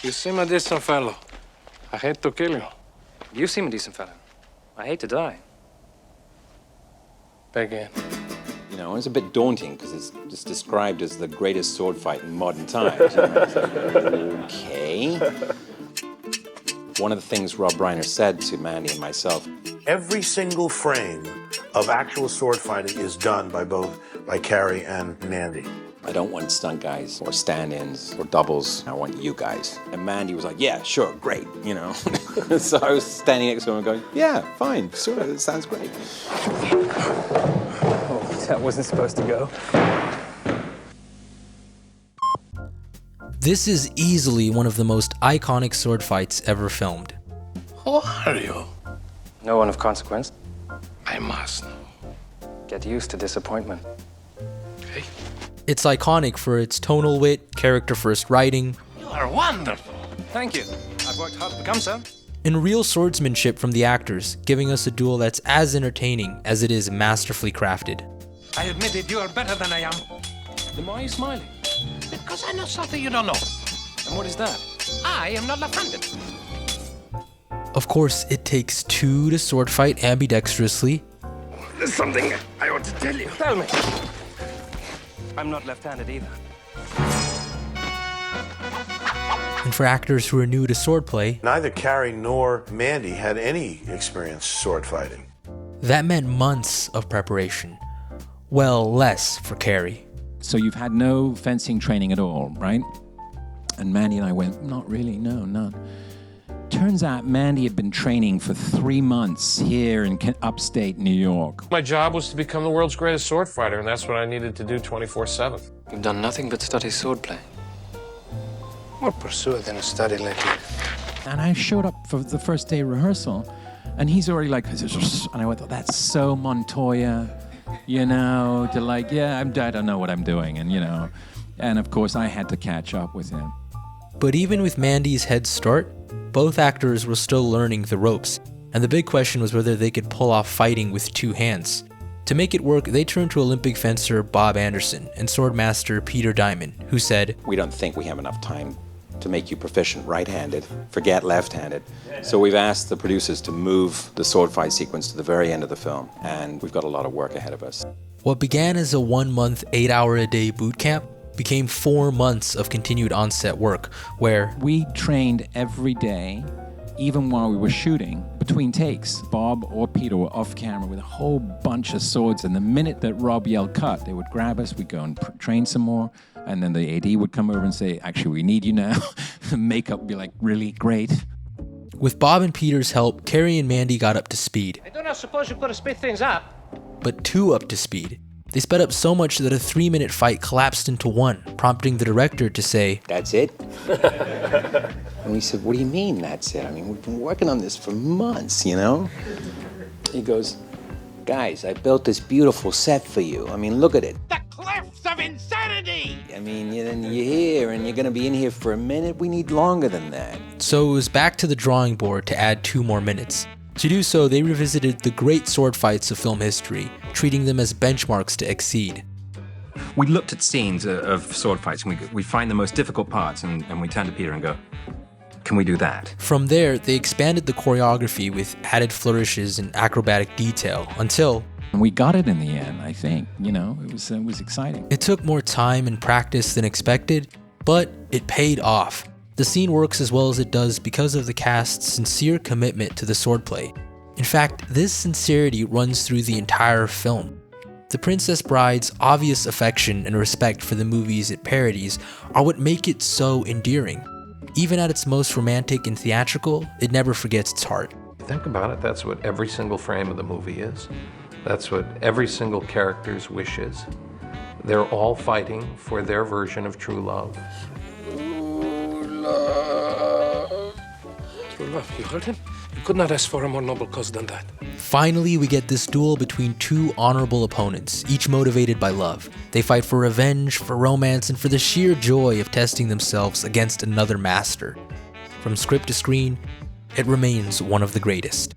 You seem a decent fellow. I hate to kill you. You seem a decent fellow. I hate to die. Begin. You know, it's a bit daunting because it's just described as the greatest sword fight in modern times. You know, it's like, okay. One of the things Rob Reiner said to Mandy and myself, every single frame of actual sword fighting is done by Cary and Mandy. I don't want stunt guys or stand-ins or doubles. I want you guys. And Mandy was like, yeah, sure, great, you know. So I was standing next to him and going, yeah, fine, sure, that sounds great. Oh, that wasn't supposed to go. This is easily one of the most iconic sword fights ever filmed. Who are you? No one of consequence. I must know. Get used to disappointment. Okay. It's iconic for its tonal wit, character-first writing, You are wonderful. Thank you. I've worked hard to become so. and real swordsmanship from the actors, giving us a duel that's as entertaining as it is masterfully crafted. I admit it, you are better than I am. Then why are you smiling? Because I know something you don't know. And what is that? I am not left-handed. Of course, it takes two to sword fight ambidextrously, There's something I ought to tell you. Tell me. I'm not left-handed either. and for actors who are new to swordplay, Neither Cary nor Mandy had any experience sword fighting. that meant months of preparation. Well, less for Cary. So you've had no fencing training at all, right? And Mandy and I went, not really, no, none. Turns out Mandy had been training for 3 months here in upstate New York. My job was to become the world's greatest sword fighter, and that's what I needed to do 24/7. You've done nothing but study swordplay. More pursuit than a study lately. And I showed up for the first day rehearsal, and he's already like, and I went, that's so Montoya, you know, to like, yeah, I don't know what I'm doing, and you know. And of course, I had to catch up with him. But even with Mandy's head start, both actors were still learning the ropes, and the big question was whether they could pull off fighting with two hands. To make it work, they turned to Olympic fencer Bob Anderson and swordmaster Peter Diamond, who said, we don't think we have enough time to make you proficient right-handed, forget left-handed. So we've asked the producers to move the sword fight sequence to the very end of the film, and we've got a lot of work ahead of us. what began as a 1-month, 8-hour-a-day boot camp became 4 months of continued on-set work, where We trained every day, even while we were shooting, between takes. Bob or Peter were off camera with a whole bunch of swords, and the minute that Rob yelled cut, they would grab us, we'd go and train some more, and then the AD would come over and say, actually, we need you now. The makeup would be like, really great. with Bob and Peter's help, Cary and Mandy got up to speed, I do not suppose you could have sped things up. but too up to speed. They sped up so much that a 3-minute fight collapsed into one, prompting the director to say, That's it? And we said, what do you mean that's it? I mean, we've been working on this for months, you know? He goes, guys, I built this beautiful set for you. I mean, look at it. The cliffs of insanity! I mean, then you're here and you're gonna be in here for a minute. We need longer than that. so it was back to the drawing board to add 2 more minutes. To do so, they revisited the great sword fights of film history, treating them as benchmarks to exceed. We looked at scenes of sword fights, and we find the most difficult parts, and we turn to Peter and go, can we do that? From there, they expanded the choreography with added flourishes and acrobatic detail until And we got it in the end, I think. You know, it was exciting. it took more time and practice than expected, but it paid off. The scene works as well as it does because of the cast's sincere commitment to the swordplay. In fact, this sincerity runs through the entire film. The Princess Bride's obvious affection and respect for the movies it parodies are what make it so endearing. Even at its most romantic and theatrical, it never forgets its heart. Think about it, that's what every single frame of the movie is. That's what every single character's wish is. They're all fighting for their version of true love. True love, you heard him? You could not ask for a more noble cause than that. Finally, we get this duel between two honorable opponents, each motivated by love. They fight for revenge, for romance, and for the sheer joy of testing themselves against another master. From script to screen, it remains one of the greatest.